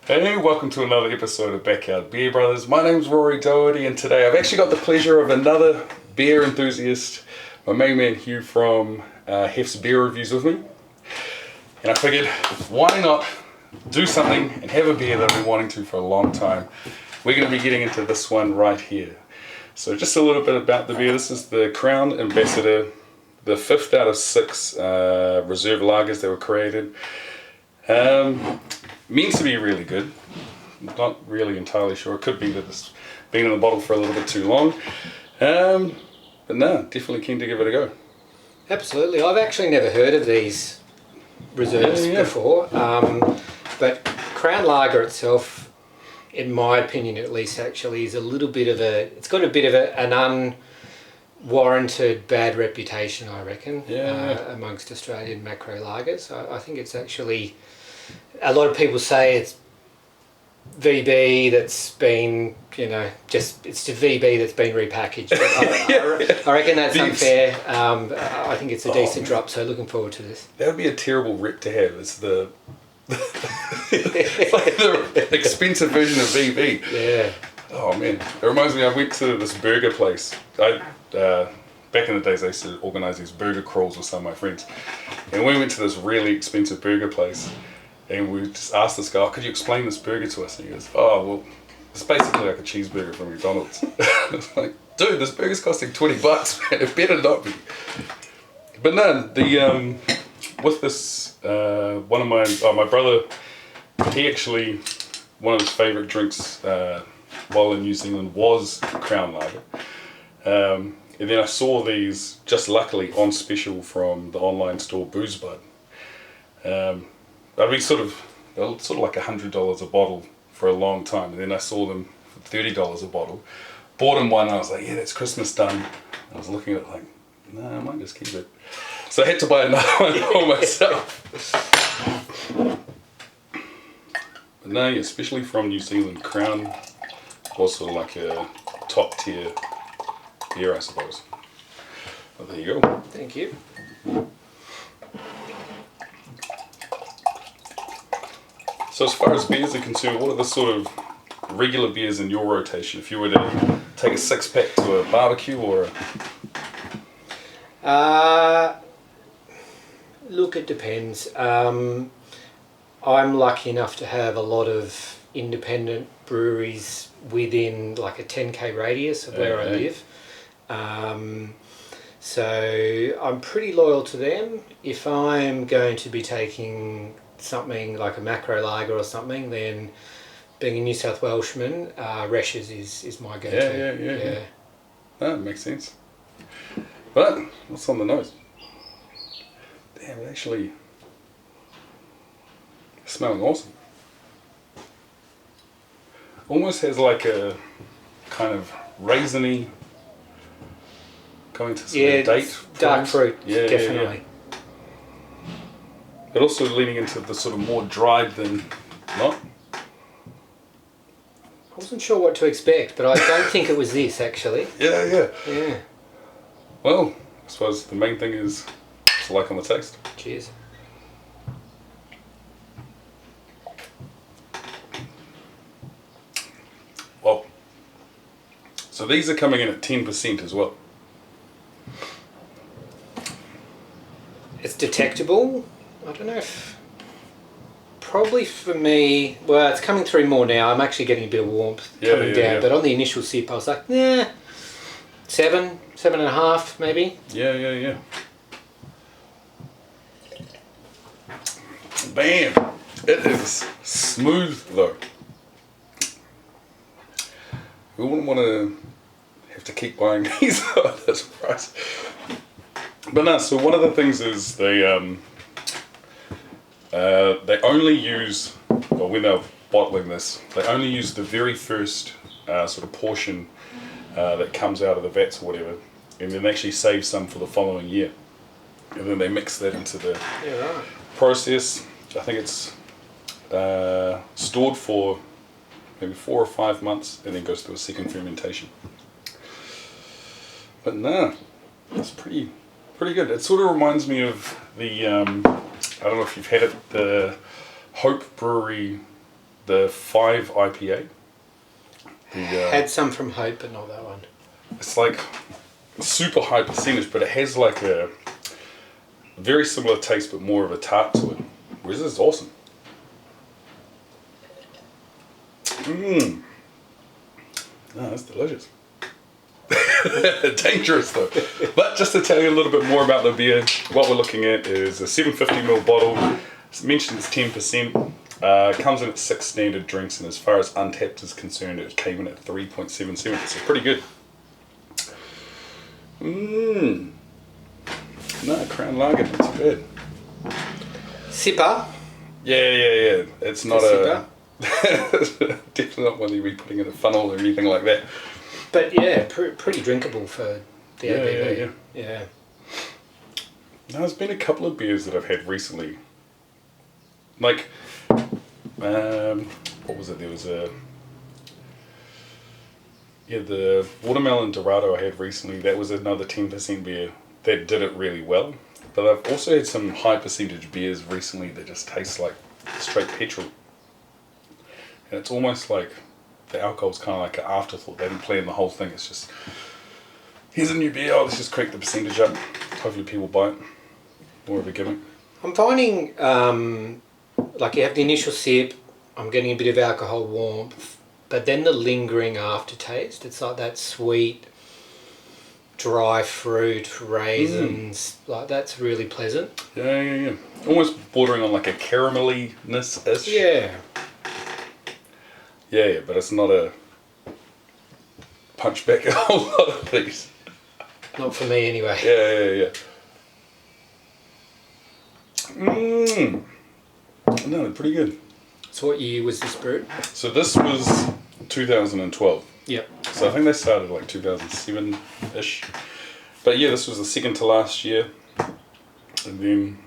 Hey, welcome to another episode of Backyard Beer Brothers. My name's Rory Doherty, and today I've actually got the pleasure of another beer enthusiast, my main man Hugh from Hefs Beer Reviews with me. And I figured, why not do something and have a beer that I've been wanting to for a long time. We're going to be getting into this one right here. So just a little bit about the beer. This is the Crown Ambassador, the 5th out of 6 reserve lagers that were created. Means to be really good. Not really entirely sure. It could be that it's been in the bottle for a little bit too long. But no, definitely keen to give it a go. Absolutely. I've actually never heard of these reserves before. But Crown Lager itself, in my opinion at least, actually is a little bit of it's got a bit of an unwarranted bad reputation, I reckon, amongst Australian macro lagers. I think it's actually, a lot of people say it's VB that's been, it's the VB that's been repackaged. I reckon that's unfair. I think it's a decent drop, so looking forward to this. That would be a terrible rep to have. It's the like the expensive version of VB. Yeah. Oh man, it reminds me. I went to this burger place. Back in the days, I used to organise these burger crawls with some of my friends, and we went to this really expensive burger place. And we just asked this guy, could you explain this burger to us? And he goes, oh, well, it's basically like a cheeseburger from McDonald's. I was like, dude, this burger's costing $20, man. It better not be. But no, with this, one of my brother, he actually, one of his favourite drinks while in New Zealand was Crown Lager. And then I saw these, just luckily, on special from the online store BoozBud. I'd been sort of like $100 a bottle for a long time, and then I saw them for $30 a bottle. Bought them one, and I was like, yeah, that's Christmas done. I was looking at it like, no, I might just keep it. So I had to buy another one for myself. But no, especially from New Zealand, Crown was sort of like a top tier beer, I suppose. Well, there you go. Thank you. So as far as beers are concerned, what are the sort of regular beers in your rotation? If you were to take a 6-pack to a barbecue or Look, it depends. I'm lucky enough to have a lot of independent breweries within like a 10k radius of where I live. So I'm pretty loyal to them. If I'm going to be taking something like a macro lager or something, then being a New South Welshman, Resch's is my go-to. Yeah. That makes sense. But what's on the nose? Damn, it actually smelling awesome. Almost has like a kind of raisiny going to some date. Dark fruit, yeah, definitely. Yeah. But also leaning into the sort of more dried than not. I wasn't sure what to expect, but I don't think it was this actually. Yeah. Yeah. Well, I suppose the main thing is to like on the taste. Cheers. Well, so these are coming in at 10% as well. It's detectable. I don't know if, probably for me, well, it's coming through more now. I'm actually getting a bit of warmth coming down, but on the initial sip I was like, 7.5 maybe. Yeah. Bam! It is smooth though. We wouldn't want to have to keep buying these at this price. But no, so one of the things is they only use, well, when they're bottling this, they only use the very first sort of portion that comes out of the vats or whatever, and then actually save some for the following year. And then they mix that into the process. I think it's stored for maybe 4 or 5 months and then goes through a second fermentation. But no, it's pretty good. It sort of reminds me of the, I don't know if you've had it, the Hope Brewery the 5 IPA. Had some from Hope, but not that one. It's like super high percentage, but it has like a very similar taste, but more of a tart to it. Whereas this is awesome. Mmm. Oh, that's delicious. Dangerous though. But just to tell you a little bit more about the beer, what we're looking at is a 750ml bottle. It's mentioned it's 10%. Comes in at 6 standard drinks, and as far as untapped is concerned, it came in at 3.77, so pretty good. Mmm. No, Crown Lager, that's good. Sipper. Yeah. It's not Sipper. definitely not one you'd be putting in a funnel or anything like that. But yeah, pretty drinkable for the ABV. Yeah. Now, there's been a couple of beers that I've had recently. Like, what was it? There was the watermelon Dorado I had recently. That was another 10% beer that did it really well. But I've also had some high percentage beers recently that just taste like straight petrol. And it's almost like the alcohol's kind of like an afterthought. They didn't plan the whole thing. It's just, here's a new beer. Oh, let's just crank the percentage up. Hopefully people buy it. More of a gimmick. I'm finding, like you have the initial sip, I'm getting a bit of alcohol warmth, but then the lingering aftertaste, it's like that sweet, dry fruit, raisins, like that's really pleasant. Yeah. Almost bordering on like a caramelly-ness-ish. Yeah. Yeah, but it's not a punch back a whole lot of these. Not for me anyway. Yeah. Mmm. No, they're pretty good. So what year was this brewed? So this was 2012. Yep. So I think they started like 2007-ish. But yeah, this was the second to last year. And then,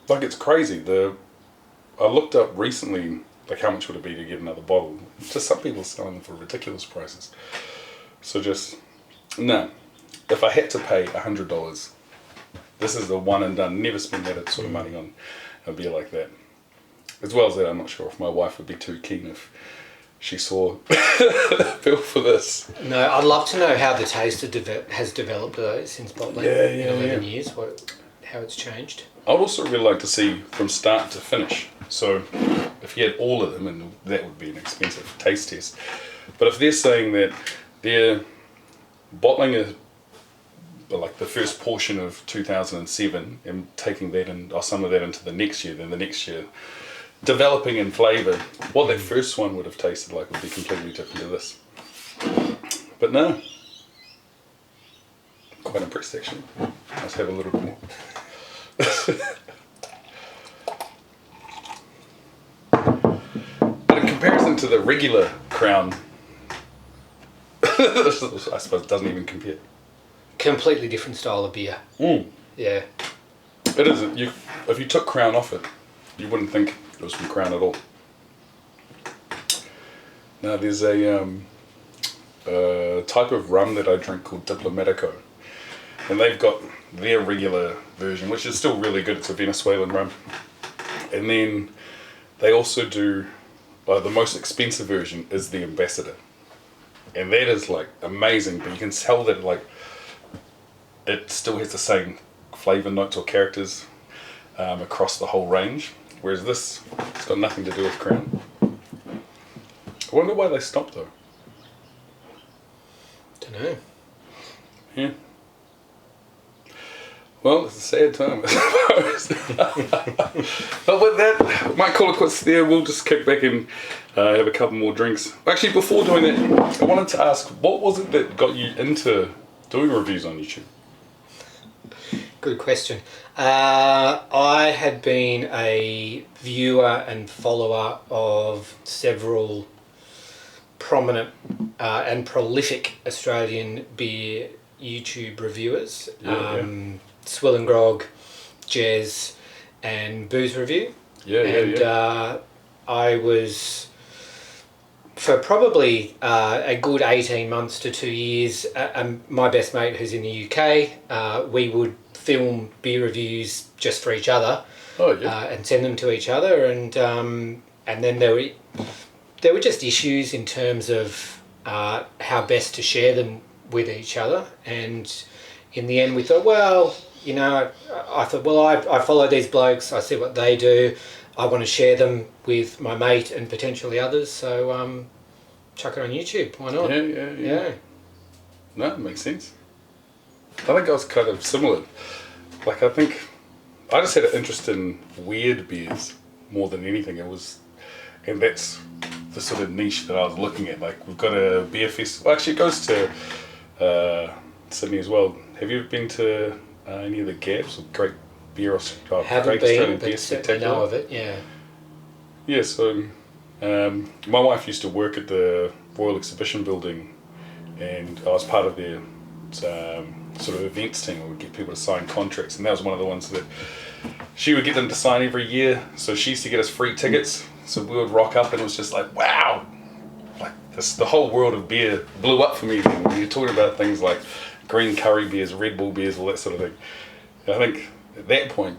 like, it's crazy. I looked up recently, like, how much would it be to get another bottle? Just some people are selling them for ridiculous prices. So just, no. If I had to pay $100, this is the one and done. Never spend that sort of money on a beer like that. As well as that, I'm not sure if my wife would be too keen if she saw the bill for this. No, I'd love to know how the taste has developed though since bottling in 11 years, how it's changed. I'd also really like to see from start to finish. So if you had all of them, and that would be an expensive taste test. But if they're saying that they're bottling like the first portion of 2007 and taking that or some of that into the next year, then the next year developing in flavour, what that first one would have tasted like would be completely different to this. But no, quite impressed actually. Let's have a little bit more. But in comparison to the regular Crown, I suppose it doesn't even compare. Completely different style of beer. Yeah. It is. If you took Crown off it, you wouldn't think it was from Crown at all. Now there's a type of rum that I drink called Diplomatico, and they've got their regular version, which is still really good. It's a Venezuelan rum, and then they also do the most expensive version is the Ambassador, and that is like amazing. But you can tell that like it still has the same flavour notes or characters across the whole range. Whereas this, it's got nothing to do with Crown. I wonder why they stopped though. Don't know. Yeah. Well, it's a sad time, I suppose. But with that, might call it quits there. We'll just kick back and have a couple more drinks. Actually, before doing that, I wanted to ask, what was it that got you into doing reviews on YouTube? Good question. I had been a viewer and follower of several prominent and prolific Australian beer YouTube reviewers. Swill and Grog, Jez, and Booze Review. I was, for probably a good 18 months to 2 years, my best mate who's in the UK, we would film beer reviews just for each other and send them to each other, and then there were there were just issues in terms of how best to share them with each other, and in the end we thought, well, you know, I thought, well, I follow these blokes, I see what they do, I want to share them with my mate and potentially others, so chuck it on YouTube, why not? Yeah. No, it makes sense. I think I was kind of similar. Like, I think I just had an interest in weird beers more than anything. And that's the sort of niche that I was looking at. Like, we've got a beer fest. Well, actually, it goes to Sydney as well. Have you ever been to any of the GABs, or Great Beer Australia? Haven't been, but certainly know of it, yeah. Yeah, so my wife used to work at the Royal Exhibition Building, and I was part of their sort of events team where we'd get people to sign contracts, and that was one of the ones that she would get them to sign every year. So she used to get us free tickets, so we would rock up and it was just like, wow, like the whole world of beer blew up for me then. When you're talking about things like green curry beers, Red Bull beers, all that sort of thing. And I think at that point,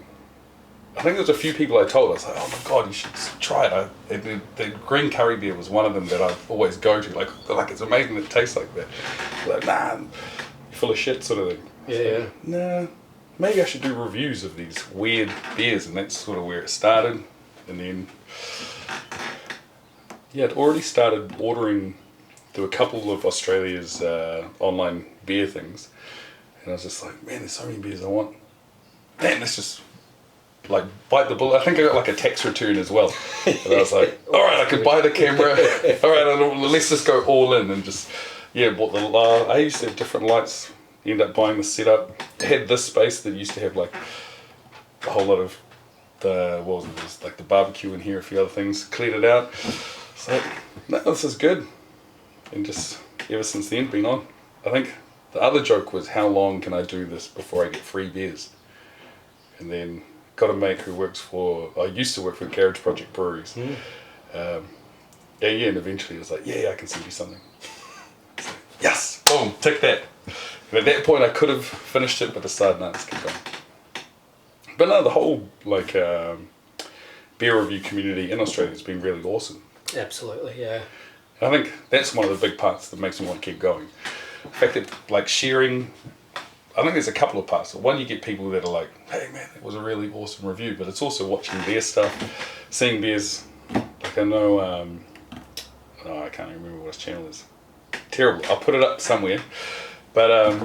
I think there was a few people I told, I was like, oh my god, you should try it. And the green curry beer was one of them that I always go to, like it's amazing that it tastes like that. Like, nah, you're full of shit sort of thing. Yeah. Nah, maybe I should do reviews of these weird beers, and that's sort of where it started. And then, yeah, I'd already started ordering through a couple of Australia's online beer things, and I was just like, man, there's so many beers I want. Man, let's just like bite the bullet. I think I got like a tax return as well, and I was like, all right, I could buy the camera. All right, let's just go all in, and just bought the I used to have different lights. End up buying the setup. It had this space that used to have like a whole lot of like the barbecue in here, a few other things. Cleared it out. So no, this is good. And just ever since then, been on. I think the other joke was, how long can I do this before I get free beers? And then got a mate who I used to work for Garage Project Breweries. And eventually it was like, yeah, I can send you something. So, yes, boom, tick that. And at that point I could have finished it, but decided, no, let's keep going. But no, the whole beer review community in Australia has been really awesome. Absolutely, yeah. I think that's one of the big parts that makes me want to keep going. The fact that, like, sharing, I think there's a couple of parts. One, you get people that are like, hey man, that was a really awesome review, but it's also watching their stuff, seeing beers. Like, I know, I can't even remember what his channel is. Terrible. I'll put it up somewhere. But,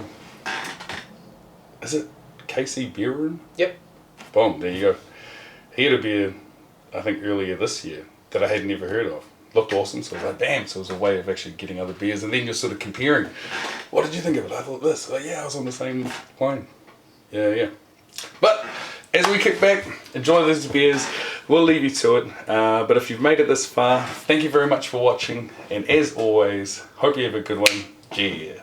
is it KC Beer Room? Yep. Boom, there you go. He had a beer, I think earlier this year, that I had never heard of. Looked awesome, so I was like, damn, so it was a way of actually getting other beers, and then you're sort of comparing. What did you think of it? I thought this. Like, yeah, I was on the same line. Yeah. But as we kick back, enjoy these beers. We'll leave you to it. But if you've made it this far, thank you very much for watching, and as always, hope you have a good one. Yeah.